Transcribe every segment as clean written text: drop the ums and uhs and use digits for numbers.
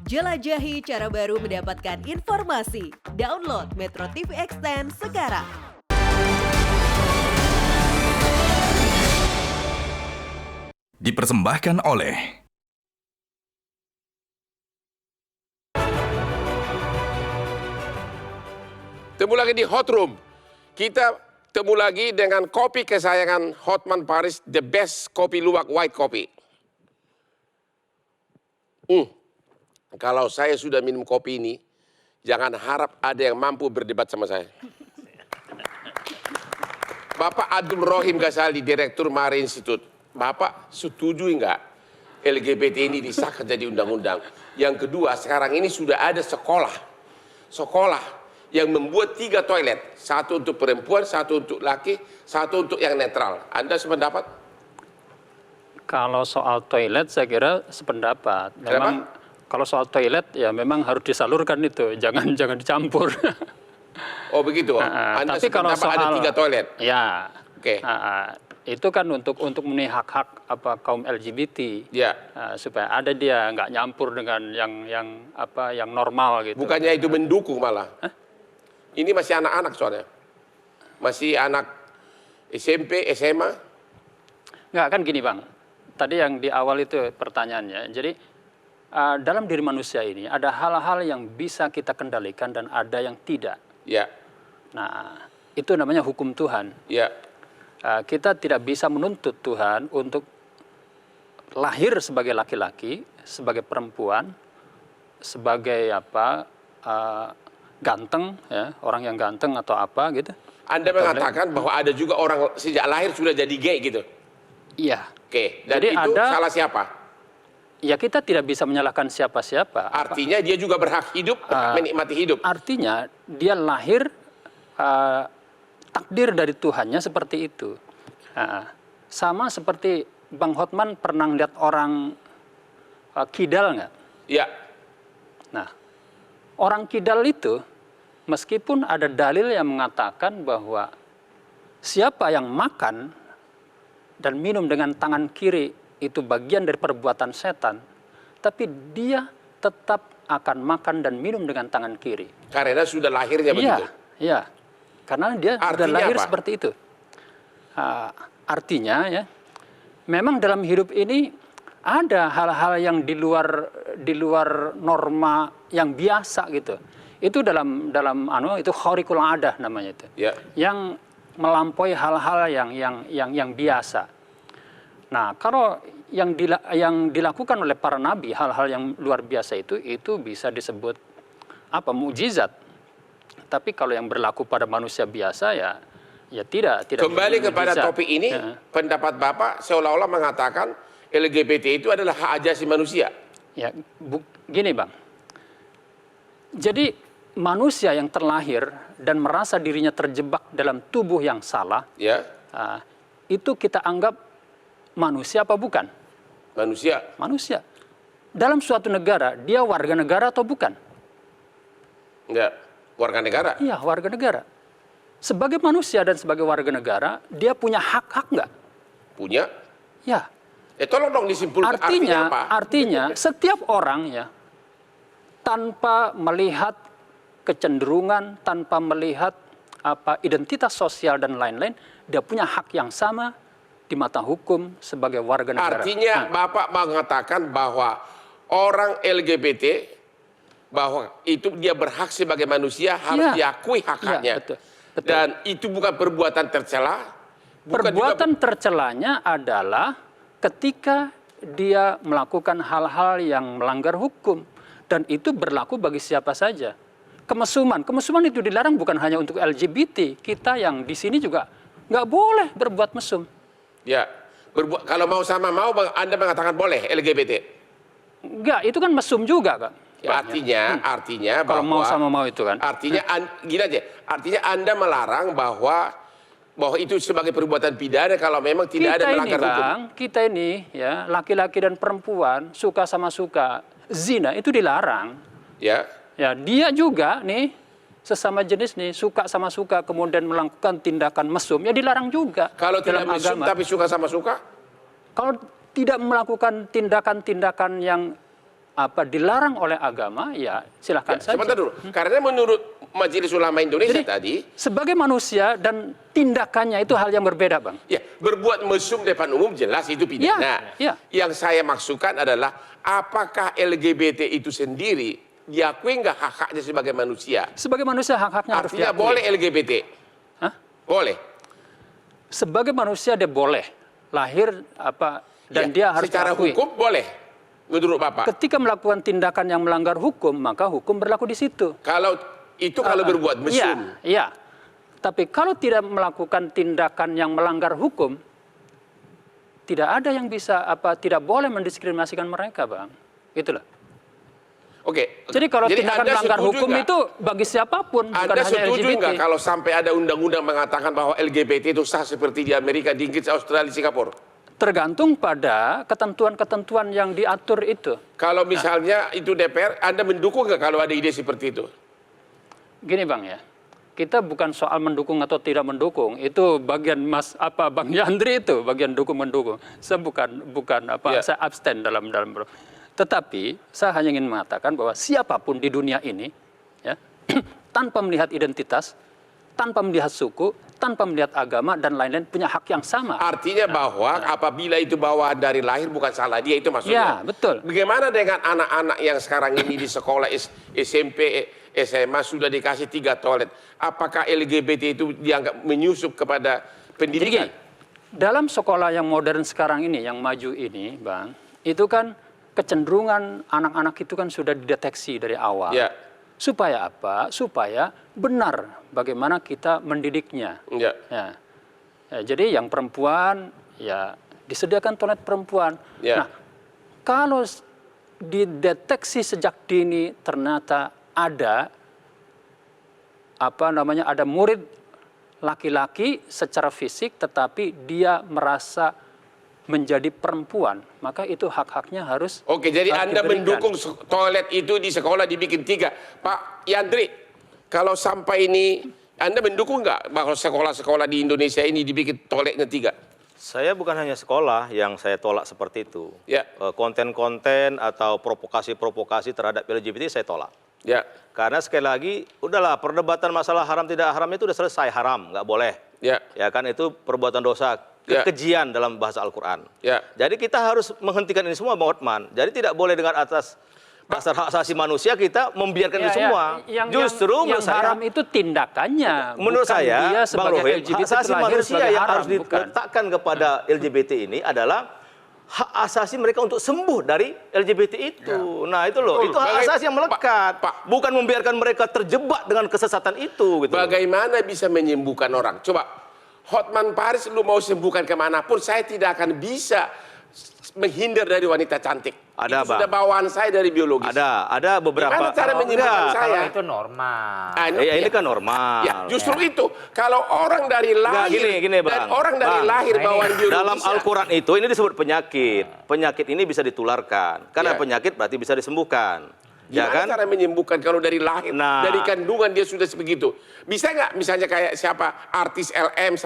Jelajahi cara baru mendapatkan informasi. Download Metro TV Extend sekarang. Dipersembahkan oleh Temu lagi di Hot Room. Kita temu lagi dengan kopi kesayangan Hotman Paris, the best kopi luwak white coffee. Kalau saya sudah minum kopi ini, jangan harap ada yang mampu berdebat sama saya. Bapak Abdul Rohim Ghazali, Direktur Mare Institute. Bapak setuju enggak LGBT ini disahkan jadi undang-undang? Yang kedua, sekarang ini sudah ada sekolah yang membuat 3 toilet. Satu untuk perempuan, satu untuk laki, satu untuk yang netral. Anda sependapat? Kalau soal toilet saya kira sependapat. Memang kalau soal toilet ya memang harus disalurkan itu, jangan dicampur. Oh begitu. Anda tapi kalau soal ada 3 toilet. Ya. Oke. Itu kan untuk memenuhi hak-hak kaum LGBT. Ya. Supaya ada dia nggak nyampur dengan yang normal gitu. Bukannya itu mendukung malah. Ini masih anak-anak soalnya. Masih anak SMP, SMA. Nggak, kan gini Bang. Tadi yang di awal itu pertanyaannya. Jadi dalam diri manusia ini ada hal-hal yang bisa kita kendalikan dan ada yang tidak. Ya. Nah, itu namanya hukum Tuhan. Ya. Kita tidak bisa menuntut Tuhan untuk lahir sebagai laki-laki, sebagai perempuan, sebagai ganteng, ya, orang yang ganteng atau apa gitu. Anda mengatakan bahwa ada juga orang sejak lahir sudah jadi gay gitu? Iya. Oke, dan jadi itu salah siapa? Ya kita tidak bisa menyalahkan siapa-siapa. Artinya dia juga berhak hidup, menikmati hidup. Artinya dia lahir takdir dari Tuhannya seperti itu. Sama seperti Bang Hotman pernah lihat orang kidal nggak? Iya. Nah, orang kidal itu meskipun ada dalil yang mengatakan bahwa siapa yang makan dan minum dengan tangan kiri itu bagian dari perbuatan setan, tapi dia tetap akan makan dan minum dengan tangan kiri. Karena sudah lahirnya begitu? Iya, karena dia sudah lahir seperti itu. Artinya ya, memang dalam hidup ini ada hal-hal yang di luar norma yang biasa gitu. Itu dalam itu khariqul adah namanya itu. Ya. Yang melampaui hal-hal yang biasa. Nah, kalau yang dilakukan oleh para nabi, hal-hal yang luar biasa itu bisa disebut mukjizat. Tapi kalau yang berlaku pada manusia biasa ya tidak. Kembali kepada topik ini, pendapat Bapak seolah-olah mengatakan LGBT itu adalah hak asasi manusia. Ya, gini Bang. Jadi manusia yang terlahir dan merasa dirinya terjebak dalam tubuh yang salah, ya. Itu kita anggap manusia apa bukan? Manusia. Manusia. Dalam suatu negara, dia warga negara atau bukan? Enggak, warga negara. Iya, warga negara. Sebagai manusia dan sebagai warga negara, dia punya hak-hak nggak? Punya. Ya. Tolong dong disimpulkan artinya apa? Artinya setiap orang ya, tanpa melihat kecenderungan, tanpa melihat identitas sosial dan lain-lain, dia punya hak yang sama di mata hukum sebagai warga negara. Artinya Bapak mengatakan bahwa orang LGBT bahwa itu dia berhak sebagai manusia harus diakui hak-haknya. Betul. Dan itu bukan perbuatan tercela. Perbuatan tercelanya adalah ketika dia melakukan hal-hal yang melanggar hukum. Dan itu berlaku bagi siapa saja. Kemesuman itu dilarang bukan hanya untuk LGBT. Kita yang di sini juga nggak boleh berbuat mesum. Ya, kalau mau sama mau, Anda mengatakan boleh LGBT? Enggak, itu kan mesum juga, Kak. Ya, artinya kalau bahwa, mau sama mau itu kan. Artinya, gini aja, artinya Anda melarang bahwa itu sebagai perbuatan pidana kalau memang tidak ada melanggar hukum. Kita ini ya, laki-laki dan perempuan suka sama suka, zina itu dilarang. Ya. Ya, dia juga nih sesama jenis nih suka sama suka kemudian melakukan tindakan mesum ya dilarang juga. Kalau tidak mesum tapi suka sama suka? Kalau tidak melakukan tindakan-tindakan yang dilarang oleh agama, ya silahkan saja. Sebentar dulu, karena menurut Majelis Ulama Indonesia tadi, sebagai manusia dan tindakannya itu hal yang berbeda, Bang. ya berbuat mesum depan umum jelas itu pidana. Ya. Yang saya maksudkan adalah apakah LGBT itu sendiri diakui nggak hak-haknya sebagai manusia? Sebagai manusia hak-haknya harus Artinya diakui. boleh LGBT? Hah? Boleh. Sebagai manusia dia boleh lahir dan Ya, dia harus secara diakui. hukum boleh menurut Bapak. Ketika melakukan tindakan yang melanggar hukum, maka hukum berlaku di situ. Kalau berbuat mesum. Iya. Tapi kalau tidak melakukan tindakan yang melanggar hukum, tidak ada yang bisa tidak boleh mendiskriminasikan mereka, Bang. Itulah. Oke. Jadi kalau tindakan Anda melanggar setuju hukum nggak? itu bagi siapapun, bukan Anda hanya setuju LGBT. nggak kalau sampai ada undang-undang mengatakan bahwa LGBT itu sah seperti di Amerika, di Inggris, Australia, Singapura? Tergantung pada ketentuan-ketentuan yang diatur itu. Kalau misalnya itu DPR, Anda mendukung nggak kalau ada ide seperti itu? Gini, Bang, ya. Kita bukan soal mendukung atau tidak mendukung. Itu bagian Bang Yandri itu bagian dukung-mendukung. Saya Ya. saya abstain dalam. Tetapi saya hanya ingin mengatakan bahwa siapapun di dunia ini, ya, tanpa melihat identitas, tanpa melihat suku, tanpa melihat agama dan lain-lain punya hak yang sama. Artinya bahwa apabila itu bawaan dari lahir bukan salah dia, itu maksudnya. Ya, betul. Bagaimana dengan anak-anak yang sekarang ini di sekolah SMP, SMA sudah dikasih 3 toilet? Apakah LGBT itu dianggap menyusup kepada pendidikan? Jadi, dalam sekolah yang modern sekarang ini, yang maju ini, Bang, itu kan kecenderungan anak-anak itu kan sudah dideteksi dari awal. Ya. Supaya apa? Supaya benar bagaimana kita mendidiknya. Ya. Ya. Ya, jadi yang perempuan, ya disediakan toilet perempuan. Ya. Nah, kalau dideteksi sejak dini ternyata ada ada murid laki-laki secara fisik tetapi dia merasa menjadi perempuan, maka itu hak-haknya harus. Oke, jadi Anda diberikan. mendukung toilet itu di sekolah dibikin 3. Pak Yandri, kalau sampai ini Anda mendukung nggak bahwa sekolah-sekolah di Indonesia ini dibikin toiletnya 3? Saya bukan hanya sekolah yang saya tolak seperti itu. Ya. Konten-konten atau provokasi-provokasi terhadap LGBT saya tolak. Ya. Karena sekali lagi, udahlah perdebatan masalah haram tidak haram itu udah selesai, haram, nggak boleh. Ya. Ya kan itu perbuatan dosa, Ya. kekejian dalam bahasa Al-Quran. Ya. Jadi kita harus menghentikan ini semua, Bang Hotman. Jadi tidak boleh dengan atas dasar hak asasi manusia kita membiarkan ini semua. Justru yang menurut saya haram itu tindakannya. menurut bukan saya, dia Bang sebagai Rohim, LGBT hak asasi terlahir manusia sebagai yang haram, harus bukan. diletakkan kepada LGBT ini adalah hak asasi mereka untuk sembuh dari LGBT itu. Nah itu loh, itu hak asasi yang melekat. Pak. Bukan membiarkan mereka terjebak dengan kesesatan itu. Gitu. Bagaimana bisa menyembuhkan orang? Coba, Hotman Paris lu mau sembuhkan kemanapun, saya tidak akan bisa menghindar dari wanita cantik. Ada, itu sudah Bang. bawaan saya dari biologis. ada beberapa. Gimana cara menyembuhkan Enggak. saya? Kalau itu normal. Ini kan normal. Ya, justru itu. Kalau orang dari lahir gini, Bang. dan orang dari Bang, lahir bawaan biologis. dalam Al-Quran itu ini disebut penyakit. Penyakit ini bisa ditularkan. Karena Ya. penyakit berarti bisa disembuhkan. Ya Gimana kan? cara menyembuhkan kalau dari lahir, Nah. dari kandungan dia sudah sebegitu? Bisa nggak misalnya kayak siapa artis LM,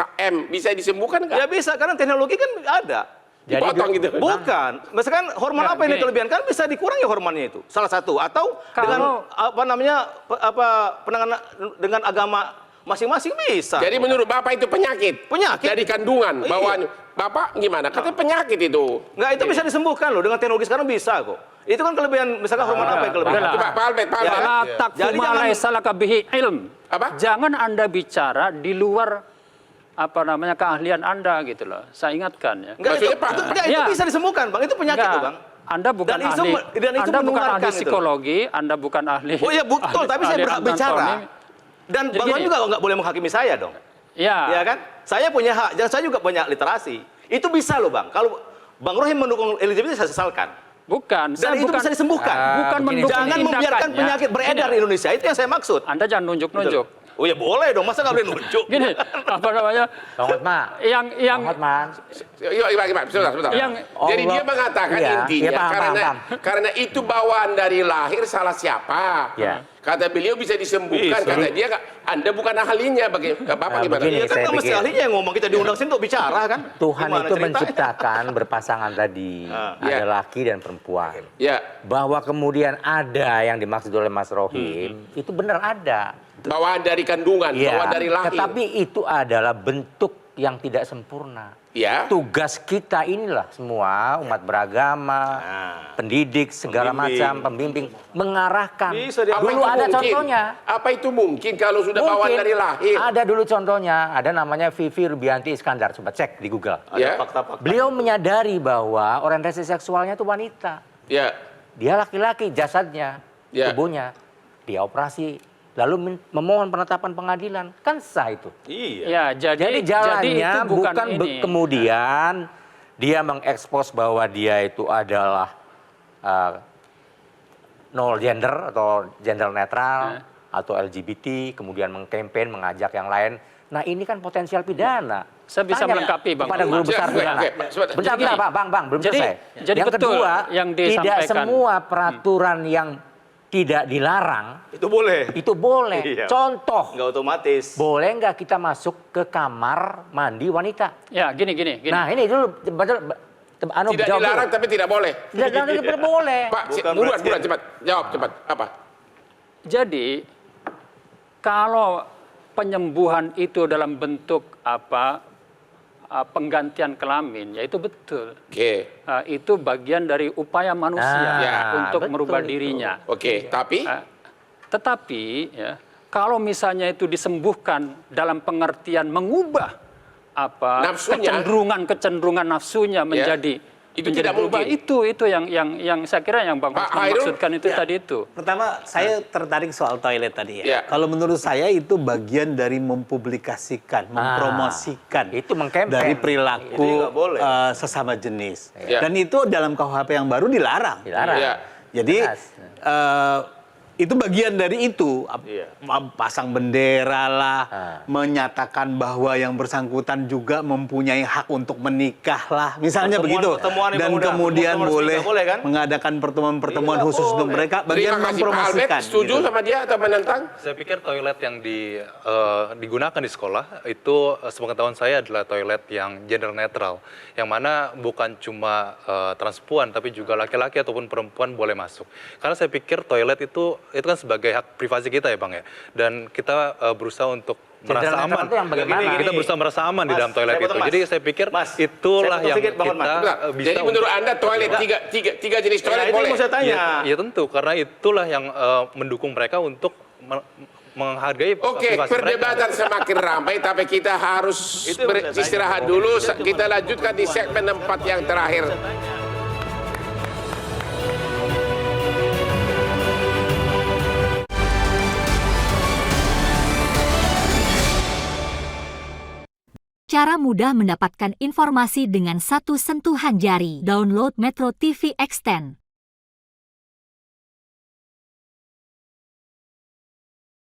bisa disembuhkan nggak? Ya bisa, karena teknologi kan ada. Dipotong gitu. Bukan. Misalkan hormon Ya, apa yang gini. kelebihan kan bisa dikurangi hormonnya itu. Salah satu atau dengan penanganan dengan agama masing-masing bisa. Jadi menurut Bapak itu penyakit? Penyakit. Dari kandungan Iya. bawaan. Bapak gimana? Katanya penyakit itu. Enggak, itu bisa disembuhkan loh dengan teknologi sekarang bisa kok. Itu kan kelebihan, misalkan hormon apa yang kelebihan? Udahlah. Coba Pak Albert. Ya. Wala takfu Jadi ma jangan- laisa laka bihi ilm. Apa? Jangan Anda bicara di luar keahlian Anda gitu loh. Saya ingatkan ya. Enggak, Maksudnya, Pak? itu Ya. bisa disembuhkan, Bang. Itu penyakit Enggak. tuh, Bang. Anda bukan Dan itu ahli. Anda bukan menularkan ahli gitu. psikologi, Anda bukan ahli. Oh iya betul, tapi saya ahli berhak anatomi. bicara. Dan Jadi Bang Wan gini. juga nggak boleh menghakimi saya dong. Ya. Ya kan? Saya punya hak, dan saya juga punya literasi. Itu bisa loh, Bang. Kalau Bang Rohim mendukung LGBT, saya sesalkan. Bukan. Dan Saya itu bukan, bisa disembuhkan. bukan begini, mendukung Jangan membiarkan tindakannya. penyakit beredar Gini, di Indonesia. Itu yang saya maksud. Anda jangan nunjuk-nunjuk. Oh ya boleh dong, masa nggak boleh nunjuk? Gini, apa namanya? Bang Hotman. Yang Bang Hotman. Sebentar. Yang- Jadi Allah- dia mengatakan iya, intinya iya, paham, paham. karena itu bawaan dari lahir, salah siapa? Ya. Kata beliau bisa disembuhkan. Bisa. Kata dia, Anda bukan ahlinya. Bapak gimana? begini. Iya kan saya nggak mesti pikir- ahlinya yang ngomong, kita diundang sini untuk bicara kan? Tuhan Gimana itu ceritanya? menciptakan berpasangan tadi. Iya. Ada laki dan perempuan. Ya, Bahwa kemudian ada yang dimaksud oleh Mas Rohim, itu benar ada. bawaan dari kandungan, Iya, bawaan dari lahir. tetapi itu adalah bentuk yang tidak sempurna. Ya. Tugas kita inilah semua umat beragama, pendidik segala Pembimbing. macam, pembimbing mengarahkan. Bisa dia- Apa Dulu itu ada mungkin? contohnya. Apa itu mungkin kalau sudah bawaan Mungkin dari lahir? ada dulu contohnya, ada namanya Vivi Rubianti Iskandar, coba cek di Google. Ada Ya. fakta-fakta. Beliau menyadari bahwa orientasi seksualnya itu wanita. Ya, Dia laki-laki, jasadnya, Ya. tubuhnya. Dia operasi, lalu memohon penetapan pengadilan. Kan sah itu. Iya. ya Jadi jalannya itu bukan ini. kemudian dia mengekspos bahwa dia itu adalah nol gender atau gender netral atau LGBT, kemudian mengkampanye mengajak yang lain. Nah ini kan potensial pidana. Saya bisa Tanya melengkapi, Bang. kepada guru besar Oke, pidana. oke, sebentar. Bentar, Jadi- Bang, belum jadi- selesai. jadi Yang betul kedua, yang tidak disampaikan. semua peraturan yang tidak dilarang Itu boleh. itu boleh. Iya. Contoh, Nggak otomatis. boleh nggak kita masuk ke kamar mandi wanita? Ya, gini. Nah ini dulu betul, tidak jawab dilarang dulu. tapi tidak boleh. Tidak boleh. Pak, Bukan buruan, berarti- cepat. Jawab, cepat. Apa? Jadi kalau penyembuhan itu dalam bentuk penggantian kelamin, ya itu betul. Oke. Itu bagian dari upaya manusia Ya, untuk betul merubah itu. dirinya. Oke, tapi Tetapi ya, kalau misalnya itu disembuhkan dalam pengertian mengubah Nafsunya. kecenderungan nafsunya menjadi Itu menjadi tidak berubah. mungkin. Itu yang saya kira yang Bang Pak Husman Hairul? maksudkan itu Ya. tadi itu. Pertama, saya tertarik soal toilet tadi Ya. ya. Kalau menurut saya itu bagian dari mempublikasikan, mempromosikan itu mengkampen. dari Jadi perilaku nggak boleh. sesama jenis. Ya. Dan itu dalam KUHP yang baru dilarang. Dilarang. Ya. Jadi Jelas. itu bagian dari itu. Iya. Pasang bendera lah, menyatakan bahwa yang bersangkutan juga mempunyai hak untuk menikah lah, misalnya begitu. Pertemuan Dan pemuda. kemudian Pertemuan resmi boleh nggak boleh, kan? mengadakan pertemuan-pertemuan Iya, khusus untuk boleh. mereka. Bagian terima kasih Pak Albert. mempromosikan. Setuju gitu. sama dia atau menentang? Saya pikir toilet yang digunakan di sekolah itu sepengetahuan saya adalah toilet yang gender netral, yang mana bukan cuma transpuan tapi juga laki-laki ataupun perempuan boleh masuk. Karena saya pikir toilet itu kan sebagai hak privasi kita ya Bang ya, dan kita berusaha untuk Gender merasa netral aman. itu yang bagaimana? Kita berusaha merasa aman di Mas, dalam toilet saya itu. potong, Mas. Jadi saya pikir Mas, itulah saya potong yang sedikit, Bang kita Hotman. Bentar. bisa. Jadi menurut untuk- Anda toilet tiga jenis Nah, toilet itu boleh? yang mau saya tanya. Ya tentu, karena itulah yang mendukung mereka untuk menghargai Oke, privasi mereka. perdebatan semakin ramai, tapi kita harus Itu yang saya istirahat tanya. dulu. Itu cuma- Kita lanjutkan di segmen 4 yang terakhir. Cara mudah mendapatkan informasi dengan satu sentuhan jari. Download Metro TV Extend.